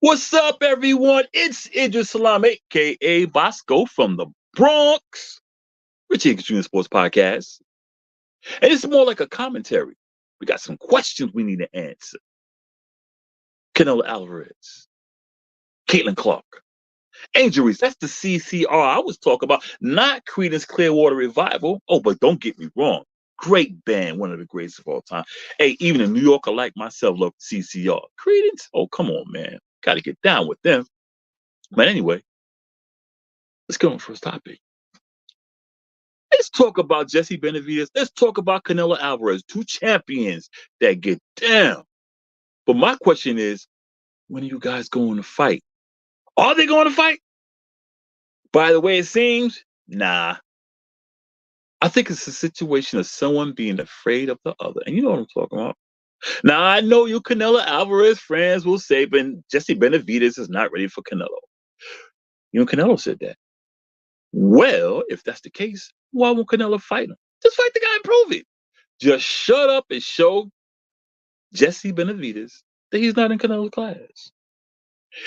What's up, everyone? It's Idris Salam, aka Bosco from the Bronx, Richie Junior Sports Podcast. And it's more like a commentary. We got some questions we need to answer. Canelo Alvarez, Caitlin Clark, Angel Reese. That's the CCR I was talking about, not Credence Clearwater Revival. Oh, but don't get me wrong. Great band, one of the greatest of all time. Hey, even a New Yorker like myself love CCR. Credence? Oh, come on, man. Got to get down with them. But anyway, let's go on first topic. Let's talk about Jesse Benavidez. Let's talk about Canelo Alvarez, two champions that get down. But my question is, when are you guys going to fight? Are they going to fight? By the way it seems, nah. I think it's a situation of someone being afraid of the other. And you know what I'm talking about. Now, I know you Canelo Alvarez fans will say, but Jesse Benavidez is not ready for Canelo. You know, Canelo said that. Well, if that's the case, why won't Canelo fight him? Just fight the guy and prove it. Just shut up and show Jesse Benavidez that he's not in Canelo's class.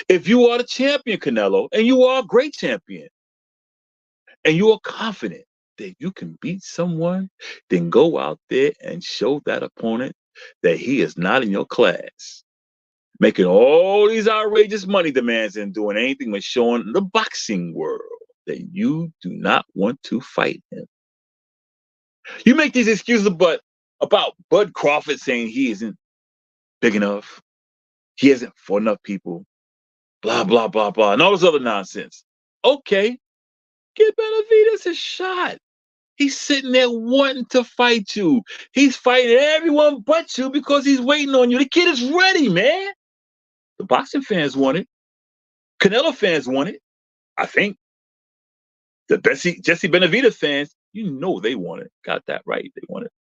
If you are the champion, Canelo, and you are a great champion, and you are confident that you can beat someone, then go out there and show that opponent that he is not in your class. Making all these outrageous money demands and doing anything but showing the boxing world that you do not want to fight him. You make these excuses about Bud Crawford saying he isn't big enough, he isn't for enough people, blah, blah, blah, blah, and all this other nonsense. Okay, give Benavidez a shot. He's sitting there wanting to fight you. He's fighting everyone but you because he's waiting on you. The kid is ready, man. The boxing fans want it. Canelo fans want it, I think. The Jesse Benavidez fans, you know they want it. Got that right. They want it.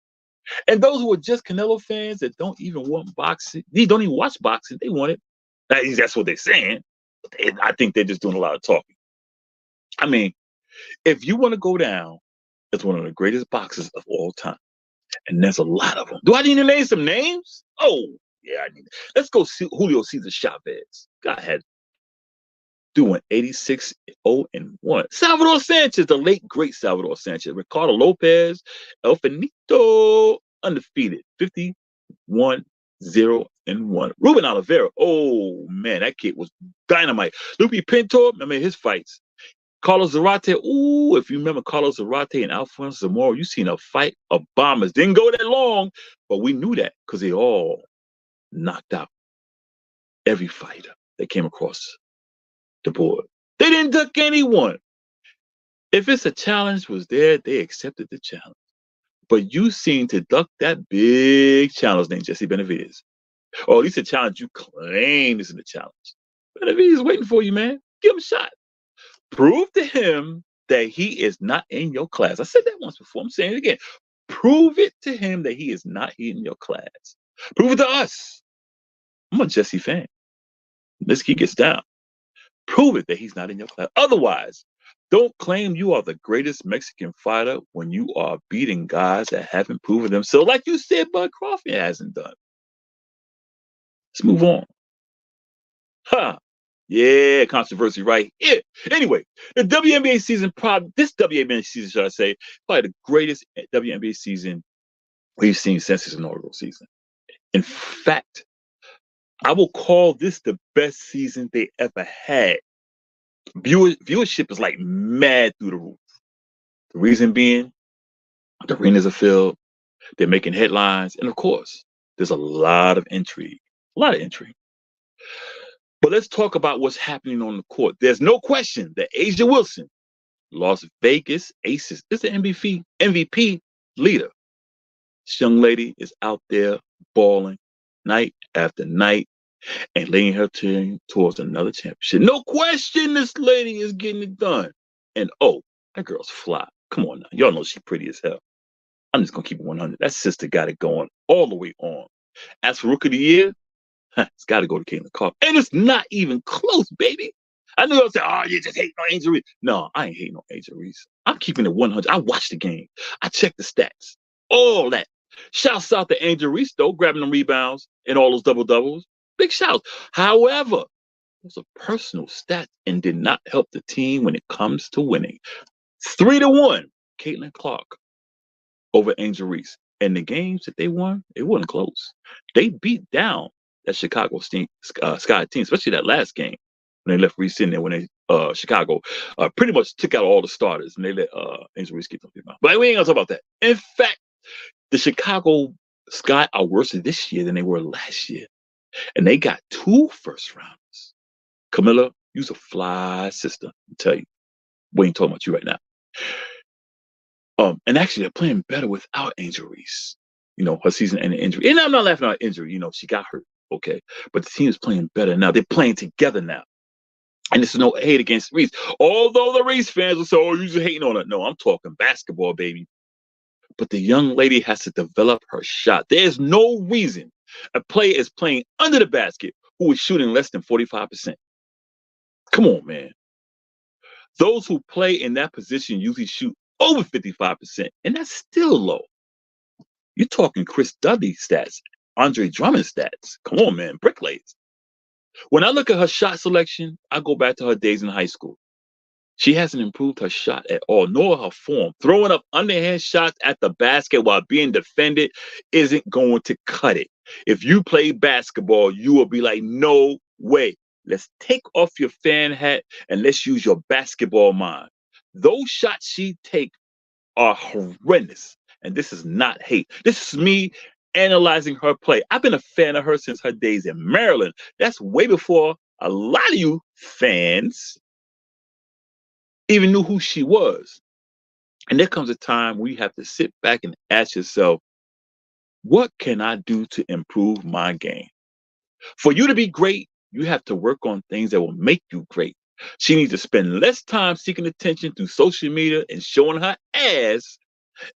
And those who are just Canelo fans that don't even want boxing, they don't even watch boxing, they want it. At least that's what they're saying. I think they're just doing a lot of talking. I mean, if you want to go down as one of the greatest boxers of all time, and there's a lot of them. Do I need to name some names? Oh, yeah, I need to. Let's go see Julio Cesar Chavez. Go ahead. Doing 86-0-1. Salvador Sanchez, the late great Salvador Sanchez. Ricardo Lopez, El Finito, undefeated, 51-0-1. Ruben Oliveira, oh man, that kid was dynamite. Lupe Pinto, I mean his fights. Carlos Zarate, ooh, if you remember Carlos Zarate and Alfonso Zamora, you seen a fight of bombers. Didn't go that long, but we knew that because they all knocked out every fighter that came across the board. They didn't duck anyone. If it's a challenge was there, they accepted the challenge. But you seem to duck that big challenge named Jesse Benavidez. Or at least a challenge you claim isn't a challenge. Benavidez is waiting for you, man. Give him a shot. Prove to him that he is not in your class. I said that once before. I'm saying it again. Prove it to him that he is not in your class. Prove it to us. I'm a Jesse fan. This kid gets down. Prove it that he's not in your class. Otherwise, don't claim you are the greatest Mexican fighter when you are beating guys that haven't proven themselves, like you said Bud Crawford hasn't done. Let's move on. Huh. Yeah, controversy right here. Anyway, the WNBA season, this WNBA season, should I say, probably the greatest WNBA season we've seen since its inaugural season. In fact, I will call this the best season they ever had. Viewership is like mad through the roof. The reason being, the arenas are filled, they're making headlines, and of course, there's a lot of intrigue. A lot of intrigue. But let's talk about what's happening on the court. There's no question that A'ja Wilson, Las Vegas Aces, is the MVP leader. This young lady is out there balling night after night and leading her team towards another championship. No question this lady is getting it done. And oh, that girl's fly. Come on now. Y'all know she's pretty as hell. I'm just going to keep it 100. That sister got it going all the way on. As for Rookie of the Year, it's got to go to Caitlin Clark. And it's not even close, baby. I know y'all say, oh, you just hating on Angel Reese. No, I ain't hating on Angel Reese. I'm keeping it 100. I watched the game. I checked the stats. All that. Shouts out to Angel Reese, though, grabbing them rebounds and all those double-doubles. Big shouts. However, Those are personal stats and did not help the team when it comes to winning. 3-1, Caitlin Clark over Angel Reese. And the games that they won, it wasn't close. They beat down that Chicago Sky team, especially that last game when they left Reese in there when they Chicago pretty much took out all the starters and they let Angel Reese get them. But we ain't gonna talk about that. In fact, the Chicago Sky are worse this year than they were last year. And they got 2 first rounders. Camilla, you's a fly sister, I tell you. We ain't talking about you right now. And actually, they're playing better without Angel Reese. You know, her season-ending injury. And I'm not laughing at injury. You know, she got hurt. Okay, but the team is playing better now. They're playing together now. And this is no hate against Reese. Although the Reese fans will say, "Oh, you're just hating on her." No, I'm talking basketball, baby. But the young lady has to develop her shot. There's no reason a player is playing under the basket who is shooting less than 45%. Come on, man. Those who play in that position usually shoot over 55%, and that's still low. You're talking Chris Dudley stats, Andre Drummond stats. Come on, man, bricklayers. When I look at her shot selection, I go back to her days in high school. She hasn't improved her shot at all, nor her form. Throwing up underhand shots at the basket while being defended isn't going to cut it. If you play basketball, you will be like, no way. Let's take off your fan hat and let's use your basketball mind. Those shots she takes are horrendous. And this is not hate. This is me analyzing her play. I've been a fan of her since her days in Maryland. That's way before a lot of you fans even knew who she was. And there comes a time where you have to sit back and ask yourself, what can I do to improve my game? For you to be great, you have to work on things that will make you great. She needs to spend less time seeking attention through social media and showing her ass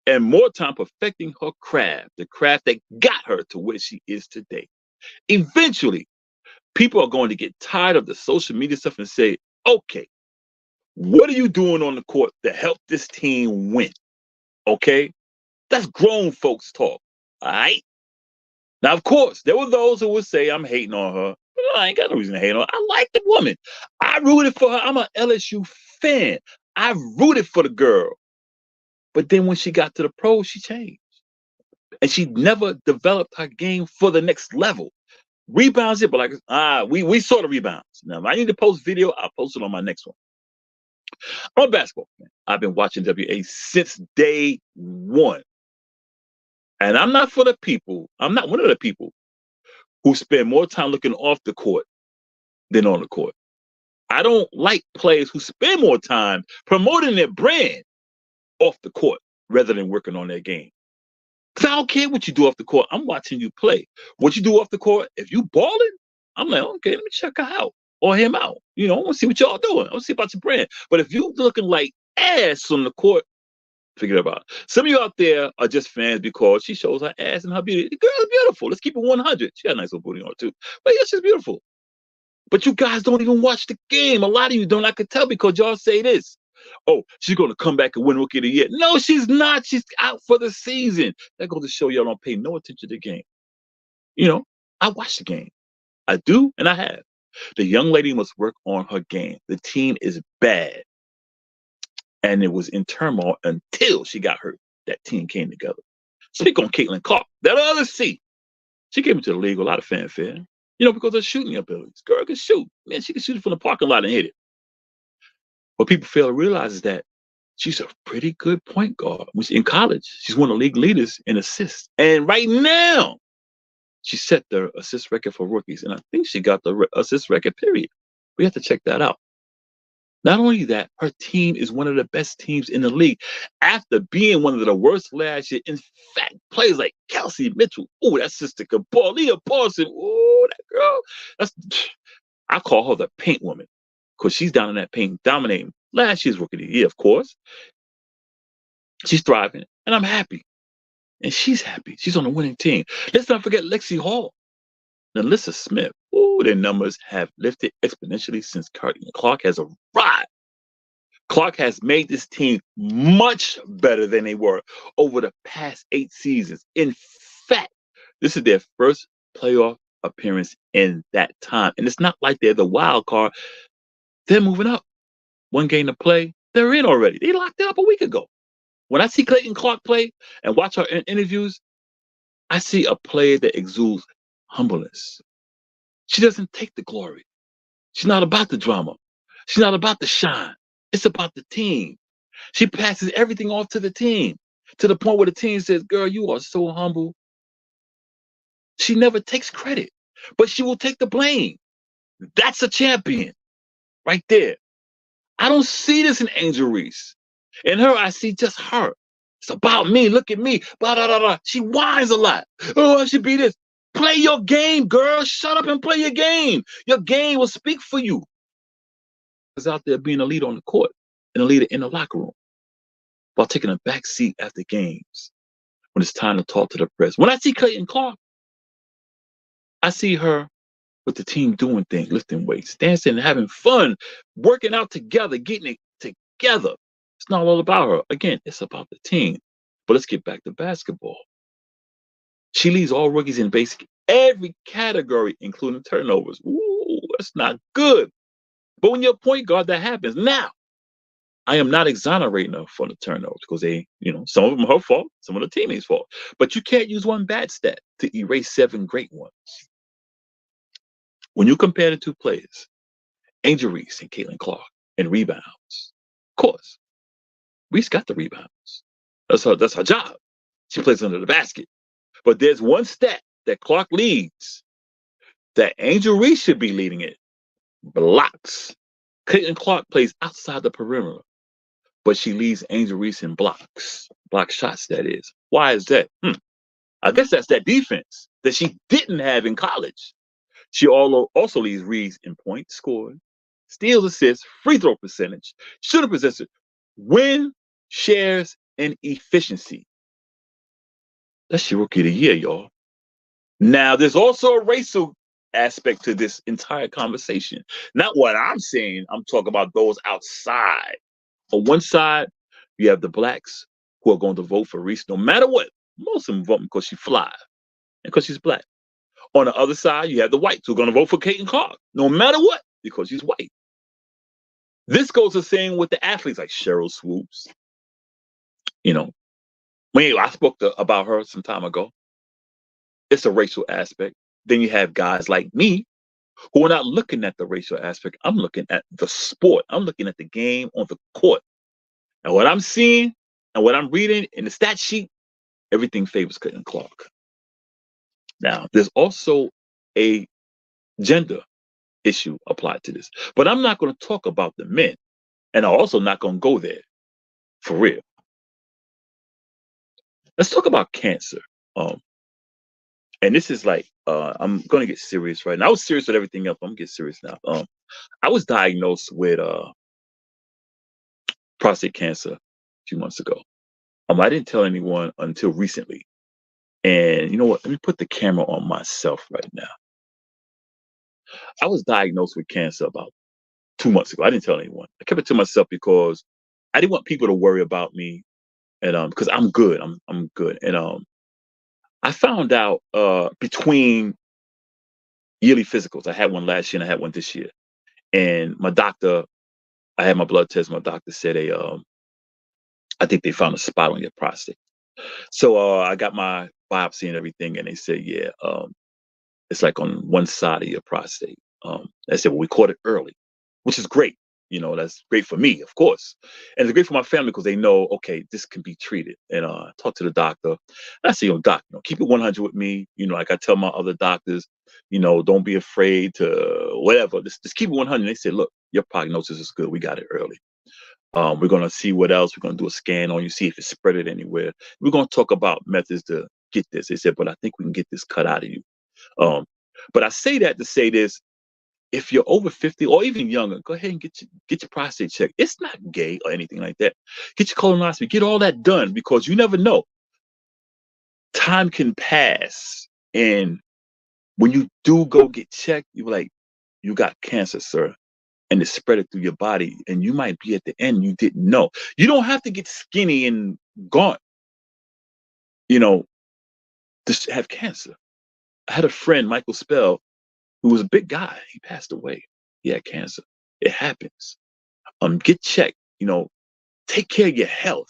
and more time perfecting her craft, the craft that got her to where she is today. Eventually, people are going to get tired of the social media stuff and say, okay, what are you doing on the court to help this team win? Okay? That's grown folks talk. All right? Now, of course, there were those who would say I'm hating on her. But I ain't got no reason to hate on her. I like the woman. I rooted for her. I'm an LSU fan. I rooted for the girl. But then when she got to the pros, she changed. And she never developed her game for the next level. Rebounds it, but like, we saw the rebounds. Now, if I need to post video, I'll post it on my next one. I'm a basketball fan. I've been watching WA since day one. And I'm not for the people. I'm not one of the people who spend more time looking off the court than on the court. I don't like players who spend more time promoting their brand off the court rather than working on their game. Because I don't care what you do off the court. I'm watching you play. What you do off the court, if you balling, I'm like, okay, let me check her out or him out. You know, I want to see what y'all doing. I want to see about your brand. But if you looking like ass on the court, forget about it. Some of you out there are just fans because she shows her ass and her beauty. The girl is beautiful. Let's keep it 100. She got a nice little booty on her too. But yeah, she's beautiful. But you guys don't even watch the game. A lot of you don't. I could tell because y'all say this. Oh, she's going to come back and win Rookie of the Year. No, she's not. She's out for the season. That goes to show y'all don't pay no attention to the game. You know, I watch the game. I do, and I have. The young lady must work on her game. The team is bad. And it was in turmoil until she got hurt. That team came together. Speak on Caitlin Clark, that other C. She came into the league with a lot of fanfare, you know, because of shooting abilities. Girl can shoot. Man, she can shoot it from the parking lot and hit it. What people fail to realize is that she's a pretty good point guard. In college, she's one of the league leaders in assists. And right now, she set the assist record for rookies. And I think she got the assist record, period. We have to check that out. Not only that, her team is one of the best teams in the league. After being one of the worst last year, in fact, players like Kelsey Mitchell, oh, that sister could ball. Leah Paulson, oh, that girl. I call her the paint woman because she's down in that paint, dominating. Last year's Rookie of the Year, of course. She's thriving, and I'm happy. And she's happy. She's on the winning team. Let's not forget Lexi Hall. Now, Alyssa Smith, their numbers have lifted exponentially since Clark has arrived. Clark has made this team much better than they were over the past 8 seasons. In fact, this is their first playoff appearance in that time. And it's not like they're the wild card. They're moving up. One game to play, they're in already. They locked it up a week ago. When I see Clayton Clark play and watch her interviews, I see a player that exudes humbleness. She doesn't take the glory. She's not about the drama. She's not about the shine. It's about the team. She passes everything off to the team to the point where the team says, girl, you are so humble. She never takes credit, but she will take the blame. That's a champion right there. I don't see this in Angel Reese. In her, I see just her. It's about me. Look at me. Blah, blah, blah, blah. She whines a lot. Oh, I should be this. Play your game, girl. Shut up and play your game. Your game will speak for you. Is out there being a leader on the court and a leader in the locker room while taking a back seat after games when it's time to talk to the press. When I see Clayton Clark, I see her with the team doing things, lifting weights, dancing, having fun, working out together, getting it together. It's not all about her. Again, it's about the team. But let's get back to basketball. She leads all rookies in basically every category, including turnovers. Ooh, that's not good. But when you're a point guard, that happens. Now, I am not exonerating her for the turnovers because some of them are her fault, some of the teammates' fault. But you can't use one bad stat to erase 7 great ones. When you compare the two players, Angel Reese and Caitlin Clark, in rebounds, of course, Reese got the rebounds. That's her job. She plays under the basket. But there's one stat that Clark leads that Angel Reese should be leading it. Blocks. Caitlin Clark plays outside the perimeter, but she leads Angel Reese in blocks. Block shots, that is. Why is that? I guess that's that defense that she didn't have in college. She also leads Reese in points scored, steals, assists, free throw percentage, shooting percentage, win, shares, and efficiency. That's your rookie of the year, y'all. Now, there's also a racial aspect to this entire conversation. Not what I'm saying. I'm talking about those outside. On one side, you have the blacks who are going to vote for Reese no matter what. Most of them vote because she's fly and because she's black. On the other side, you have the whites who are going to vote for Caitlin Clark no matter what because she's white. This goes the same with the athletes like Cheryl Swoops. I spoke about her some time ago. It's a racial aspect. Then you have guys like me who are not looking at the racial aspect. I'm looking at the sport. I'm looking at the game on the court. And what I'm seeing and what I'm reading in the stat sheet, everything favors Caitlin Clark. Now, there's also a gender issue applied to this. But I'm not going to talk about the men. And I'm also not going to go there for real. Let's talk about cancer. And this is like, I'm going to get serious right now. I was serious with everything else. I'm going to get serious now. I was diagnosed with prostate cancer a few months ago. I didn't tell anyone until recently. And you know what? Let me put the camera on myself right now. I was diagnosed with cancer about 2 months ago. I didn't tell anyone. I kept it to myself because I didn't want people to worry about me. And because I'm good. I'm good. And I found out between yearly physicals. I had one last year and I had one this year. And my doctor, I had my blood test. My doctor said I think they found a spot on your prostate. So I got my biopsy and everything, and they said, yeah, it's like on one side of your prostate. They said, well, we caught it early, which is great. That's great for me, of course. And it's great for my family because they know, okay, this can be treated. And I talked to the doctor. And I say, doc, keep it 100 with me. Like I tell my other doctors, don't be afraid to whatever. Just keep it 100. They said, look, your prognosis is good. We got it early. We're going to see what else. We're going to do a scan on you, see if it's spread it anywhere. We're going to talk about methods to get this. They said, but I think we can get this cut out of you. But I say that to say this. If you're over 50 or even younger, go ahead and get your prostate checked. It's not gay or anything like that. Get your colonoscopy. Get all that done because you never know. Time can pass. And when you do go get checked, you're like, you got cancer, sir. And it spread it through your body. And you might be at the end. You didn't know. You don't have to get skinny and gaunt, to have cancer. I had a friend, Michael Spell, who was a big guy. He passed away. He had cancer. It happens. Get checked. Take care of your health.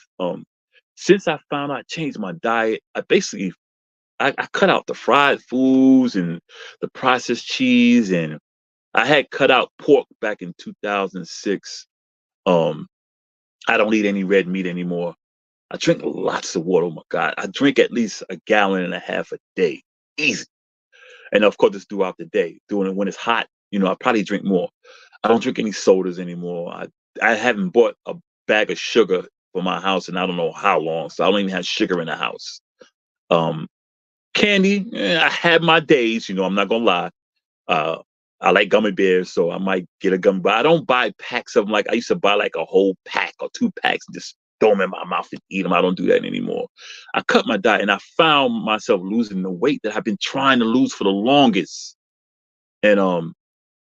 Since I found out I changed my diet, I cut out the fried foods and the processed cheese, and I had cut out pork back in 2006. Um, I don't eat any red meat anymore. I drink lots of water. Oh my God. I drink at least a gallon and a half a day. Easy. And of course, it's throughout the day. Doing it when it's hot, I probably drink more. I don't drink any sodas anymore. I haven't bought a bag of sugar for my house and I don't know how long. So I don't even have sugar in the house. Um, Candy, I have my days, I'm not gonna lie. Uh, I like gummy bears, so I might get a gummy, but I don't buy packs of them like I used to buy like a whole pack or 2 packs and just throw them in my mouth and eat them. I don't do that anymore. I cut my diet and I found myself losing the weight that I've been trying to lose for the longest. And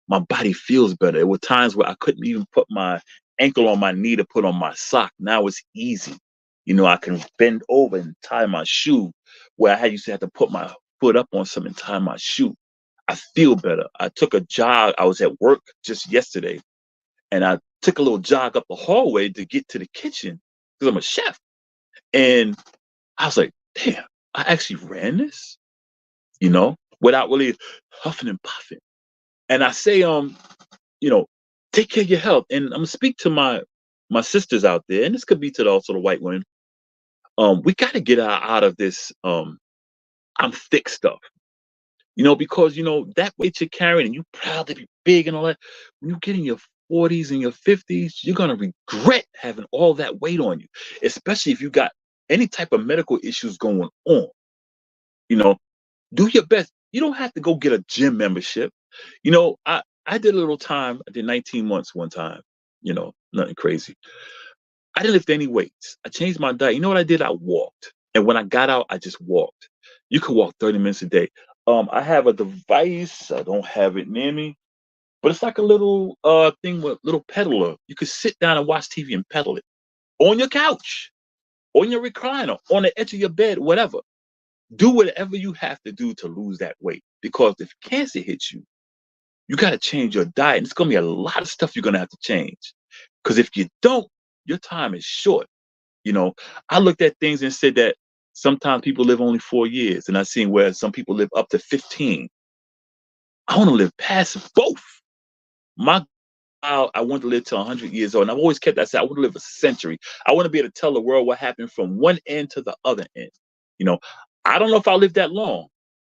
my body feels better. There were times where I couldn't even put my ankle on my knee to put on my sock. Now it's easy. I can bend over and tie my shoe where I used to have to put my foot up on something and tie my shoe. I feel better. I took a jog. I was at work just yesterday and I took a little jog up the hallway to get to the kitchen because I'm a chef. And I was like, damn, I actually ran this, without really huffing and puffing. And I say, take care of your health. And I'm gonna speak to my sisters out there, and this could be to also the white women. We got to get out of this I'm thick stuff, because that weight you're carrying and you proud to be big and all that. When you get in your 40s and your 50s, you're gonna regret having all that weight on you, especially if you got any type of medical issues going on. You know, do your best. You don't have to go get a gym membership. I did a little time. I did 19 months one time. Nothing crazy. I didn't lift any weights. I changed my diet. You know what I did? I walked. And when I got out, I just walked. You could walk 30 minutes a day. I have a device. I don't have it near me, but it's like a little thing with little pedaler. You could sit down and watch TV and pedal it on your couch, on your recliner, on the edge of your bed, whatever. Do whatever you have to do to lose that weight. Because if cancer hits you, you got to change your diet. And it's going to be a lot of stuff you're going to have to change. Because if you don't, your time is short. I looked at things and said that sometimes people live only 4 years. And I've seen where some people live up to 15. I want to live past both. I want to live to 100 years old. And I've always kept that. I said, I want to live a century. I want to be able to tell the world what happened from one end to the other end. You know, I don't know if I'll live that long,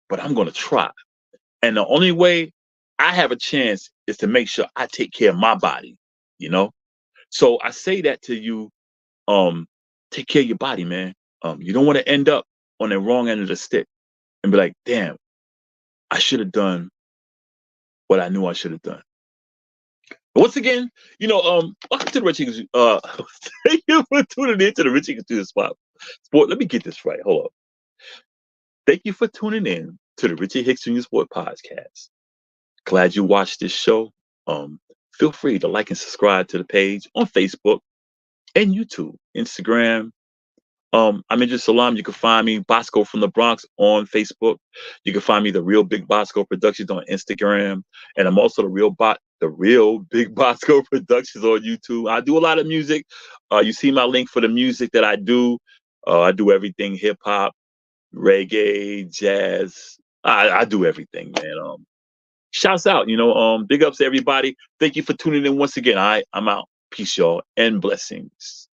but I'm going to try. And the only way I have a chance is to make sure I take care of my body, So I say that to you, take care of your body, man. You don't want to end up on the wrong end of the stick and be like, damn, I should have done what I knew I should have done. But once again, welcome to the Rich Eagles. Thank you for tuning in to the Rich Eagles the Sport. Let me get this right. Hold up. Thank you for tuning in to the Richie Hicks Jr. Sport Podcast. Glad you watched this show. Feel free to like and subscribe to the page on Facebook and YouTube, Instagram. I'm Idris Salam. You can find me, Bosco from the Bronx, on Facebook. You can find me, The Real Big Bosco Productions, on Instagram, and I'm also the Real Big Bosco Productions on YouTube. I do a lot of music. You see my link for the music that I do. I do everything: hip hop, reggae, jazz. I do everything, man. Shouts out, big ups to everybody. Thank you for tuning in once again. I'm out. Peace, y'all, and blessings.